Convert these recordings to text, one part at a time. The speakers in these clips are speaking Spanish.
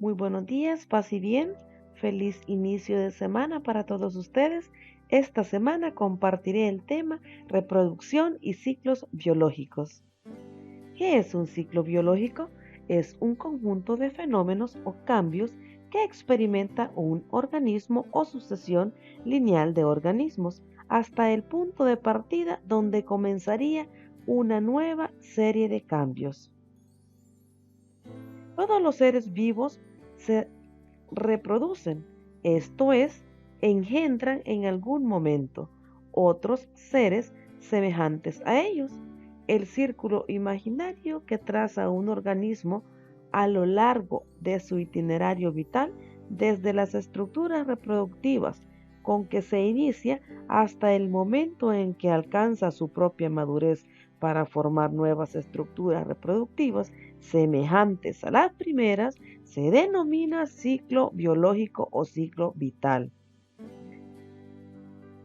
Muy buenos días, paz y bien. Feliz inicio de semana para todos ustedes. Esta semana compartiré el tema reproducción y ciclos biológicos. ¿Qué es un ciclo biológico? Es un conjunto de fenómenos o cambios que experimenta un organismo o sucesión lineal de organismos hasta el punto de partida donde comenzaría una nueva serie de cambios. Todos los seres vivos se reproducen, esto es, engendran en algún momento otros seres semejantes a ellos. El círculo imaginario que traza un organismo a lo largo de su itinerario vital, desde las estructuras reproductivas con que se inicia hasta el momento en que alcanza su propia madurez para formar nuevas estructuras reproductivas semejantes a las primeras, se denomina ciclo biológico o ciclo vital.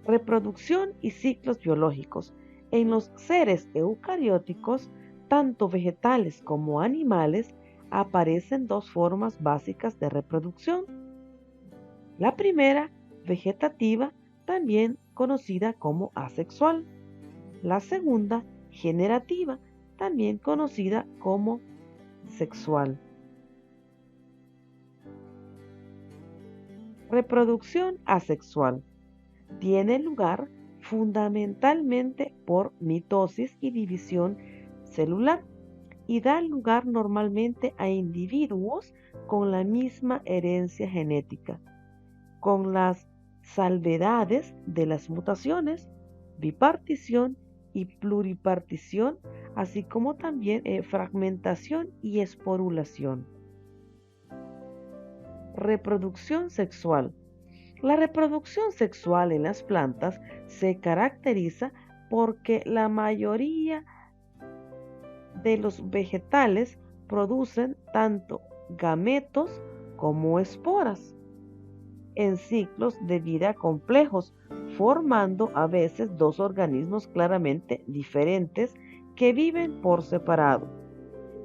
Reproducción y ciclos biológicos. En los seres eucarióticos, tanto vegetales como animales, aparecen dos formas básicas de reproducción. La primera, vegetativa, también conocida como asexual. La segunda, generativa, también conocida como sexual. Reproducción asexual tiene lugar fundamentalmente por mitosis y división celular y da lugar normalmente a individuos con la misma herencia genética, con las salvedades de las mutaciones, bipartición y pluripartición, así como también fragmentación y esporulación. Reproducción sexual. La reproducción sexual en las plantas se caracteriza porque la mayoría de los vegetales producen tanto gametos como esporas en ciclos de vida complejos, formando a veces dos organismos claramente diferentes que viven por separado.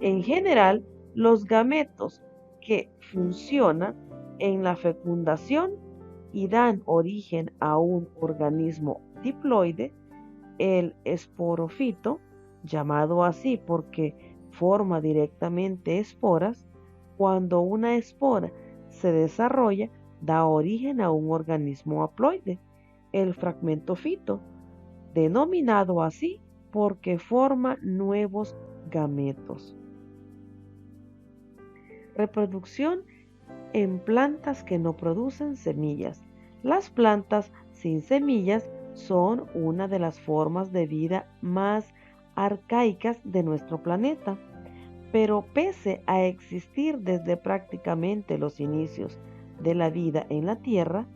En general, los gametos que funcionan en la fecundación y dan origen a un organismo diploide, el esporofito, llamado así porque forma directamente esporas. Cuando una espora se desarrolla, da origen a un organismo haploide, el fragmentofito, denominado así porque forma nuevos gametos. Reproducción en plantas que no producen semillas. Las plantas sin semillas son una de las formas de vida más arcaicas de nuestro planeta, pero pese a existir desde prácticamente los inicios de la vida en la Tierra,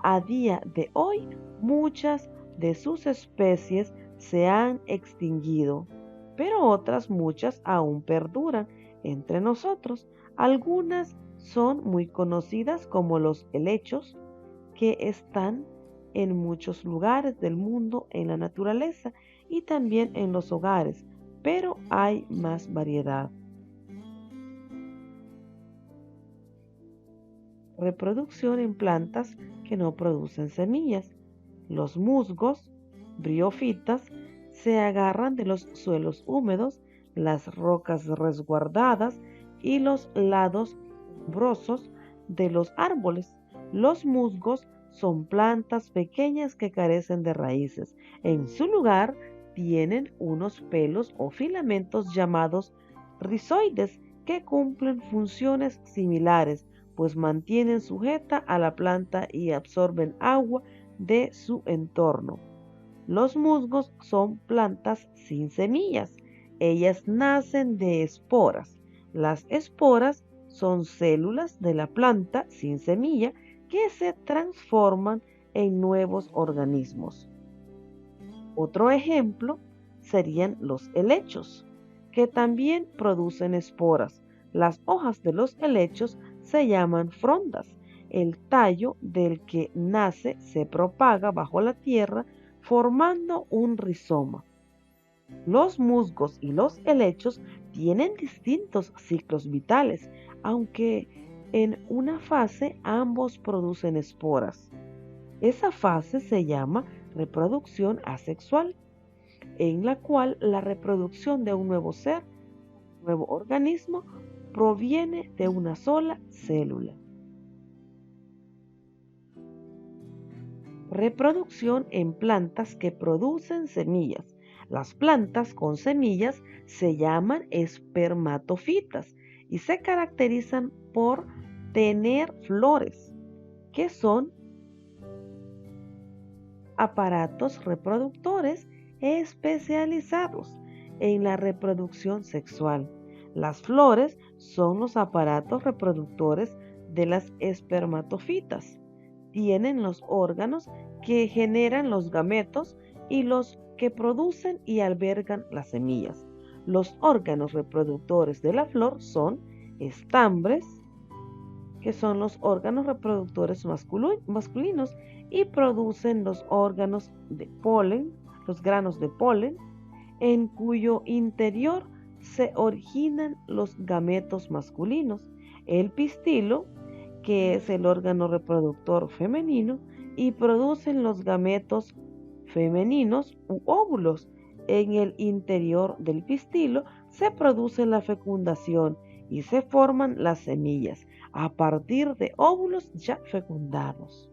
a día de hoy muchas de sus especies se han extinguido, pero otras muchas aún perduran entre nosotros. Algunas son muy conocidas como los helechos, que están en muchos lugares del mundo en la naturaleza y también en los hogares, pero hay más variedad. Reproducción en plantas que no producen semillas. Los musgos, briófitas, se agarran de los suelos húmedos, las rocas resguardadas y los lados umbrosos de los árboles. Los musgos son plantas pequeñas que carecen de raíces. En su lugar tienen unos pelos o filamentos llamados rizoides que cumplen funciones similares, pues mantienen sujeta a la planta y absorben agua de su entorno. Los musgos son plantas sin semillas. Ellas nacen de esporas. Las esporas son células de la planta sin semilla que se transforman en nuevos organismos. Otro ejemplo serían los helechos, que también producen esporas. Las hojas de los helechos se llaman frondas. El tallo del que nace se propaga bajo la tierra formando un rizoma. Los musgos y los helechos tienen distintos ciclos vitales, aunque en una fase ambos producen esporas. Esa fase se llama reproducción asexual, en la cual la reproducción de un nuevo ser, un nuevo organismo, proviene de una sola célula. Reproducción en plantas que producen semillas. Las plantas con semillas se llaman espermatofitas y se caracterizan por tener flores, que son aparatos reproductores especializados en la reproducción sexual. Las flores son los aparatos reproductores de las espermatofitas. Tienen los órganos que generan los gametos y los que producen y albergan las semillas. Los órganos reproductores de la flor son estambres, que son los órganos reproductores masculinos y producen los órganos de polen, los granos de polen, en cuyo interior se originan los gametos masculinos. El pistilo, que es el órgano reproductor femenino, y producen los gametos femeninos u óvulos. En el interior del pistilo se produce la fecundación y se forman las semillas a partir de óvulos ya fecundados.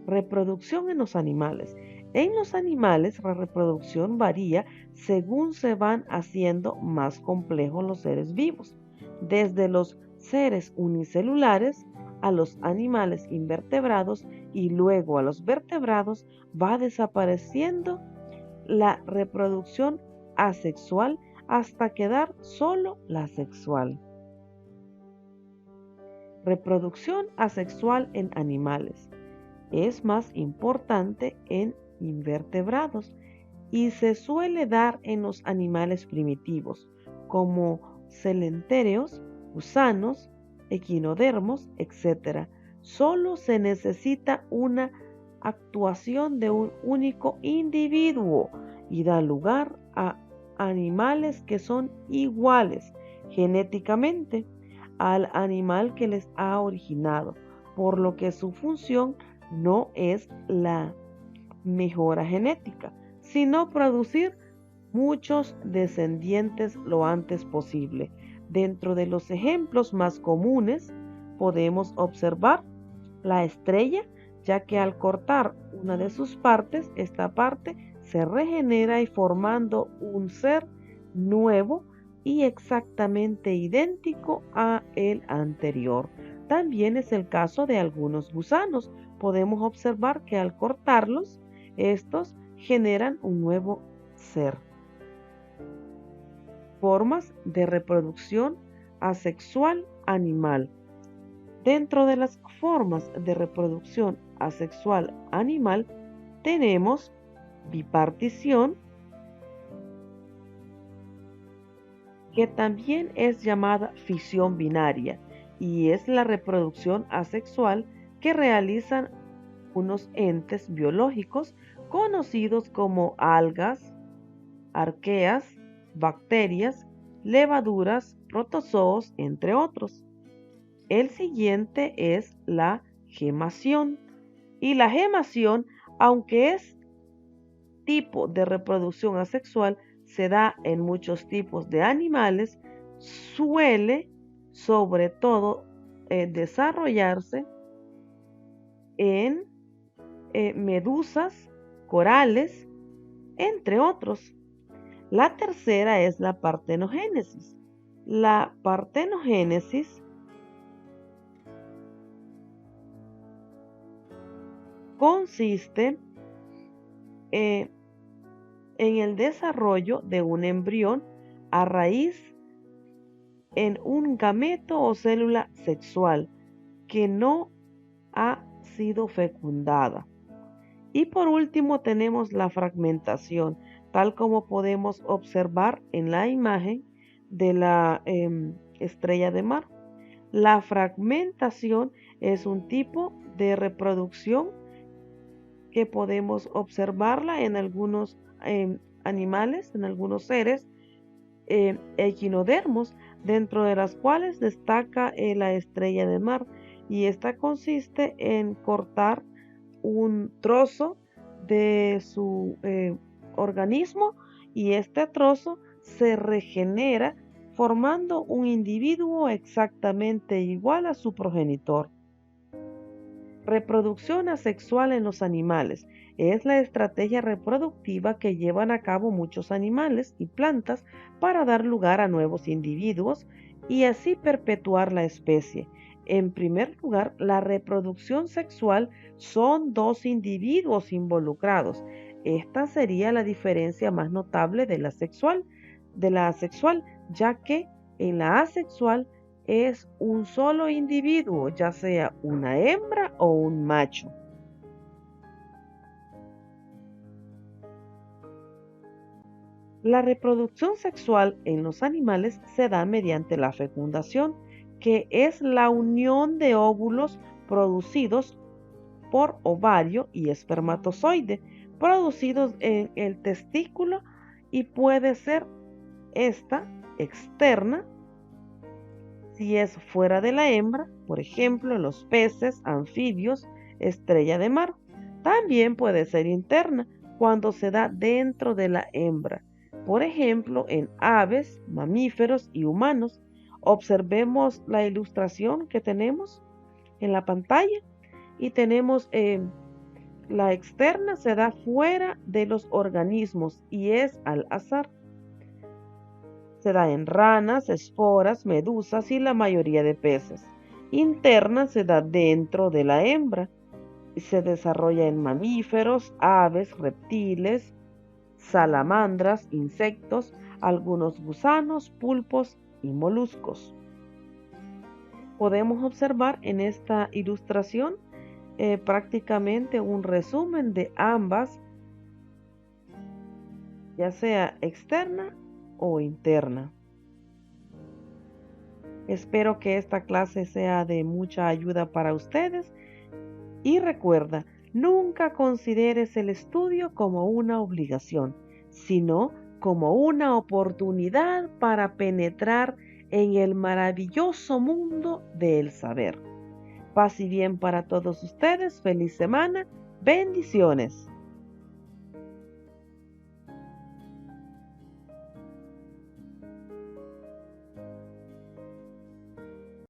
Reproducción en los animales. En los animales la reproducción varía según se van haciendo más complejos los seres vivos. Desde los seres unicelulares a los animales invertebrados y luego a los vertebrados va desapareciendo la reproducción asexual hasta quedar solo la sexual. Reproducción asexual en animales. Es más importante en invertebrados y se suele dar en los animales primitivos, como celentéreos, gusanos, equinodermos, etc. Solo se necesita una actuación de un único individuo y da lugar a animales que son iguales genéticamente al animal que les ha originado, por lo que su función no es la mejora genética, sino producir muchos descendientes lo antes posible. Dentro de los ejemplos más comunes podemos observar la estrella, ya que al cortar una de sus partes, esta parte se regenera y formando un ser nuevo y exactamente idéntico a el anterior. También es el caso de algunos gusanos. Podemos observar que al cortarlos, estos generan un nuevo ser. Formas de reproducción asexual animal. Dentro de las formas de reproducción asexual animal tenemos bipartición, que también es llamada fisión binaria, y es la reproducción asexual que realizan unos entes biológicos conocidos como algas, arqueas, bacterias, levaduras, protozoos, entre otros. El siguiente es la gemación. Y la gemación, aunque es tipo de reproducción asexual, se da en muchos tipos de animales, suele sobre todo desarrollarse en medusas, corales, entre otros. La tercera es la partenogénesis. La partenogénesis consiste en el desarrollo de un embrión a raíz en un gameto o célula sexual que no ha sido fecundada. Y por último tenemos la fragmentación, tal como podemos observar en la imagen de la estrella de mar. La fragmentación es un tipo de reproducción que podemos observarla en algunos animales, en algunos seres, equinodermos, dentro de las cuales destaca la estrella de mar, y esta consiste en cortar un trozo de su organismo, y este trozo se regenera formando un individuo exactamente igual a su progenitor. Reproducción asexual en los animales es la estrategia reproductiva que llevan a cabo muchos animales y plantas para dar lugar a nuevos individuos y así perpetuar la especie. En primer lugar, la reproducción sexual son dos individuos involucrados. Esta sería la diferencia más notable de la asexual, ya que en la asexual es un solo individuo, ya sea una hembra o un macho. La reproducción sexual en los animales se da mediante la fecundación, que es la unión de óvulos producidos por ovario y espermatozoide, producidos en el testículo, y puede ser esta externa si es fuera de la hembra, por ejemplo, los peces, anfibios, estrella de mar. También puede ser interna cuando se da dentro de la hembra, por ejemplo, en aves, mamíferos y humanos. Observemos la ilustración que tenemos en la pantalla y tenemos la externa se da fuera de los organismos y es al azar. Se da en ranas, esporas, medusas y la mayoría de peces. Interna se da dentro de la hembra y se desarrolla en mamíferos, aves, reptiles, salamandras, insectos, algunos gusanos, pulpos y moluscos. Podemos observar en esta ilustración prácticamente un resumen de ambas, ya sea externa o interna. Espero que esta clase sea de mucha ayuda para ustedes y recuerda, nunca consideres el estudio como una obligación, sino como una oportunidad para penetrar en el maravilloso mundo del saber. Paz y bien para todos ustedes, feliz semana, bendiciones.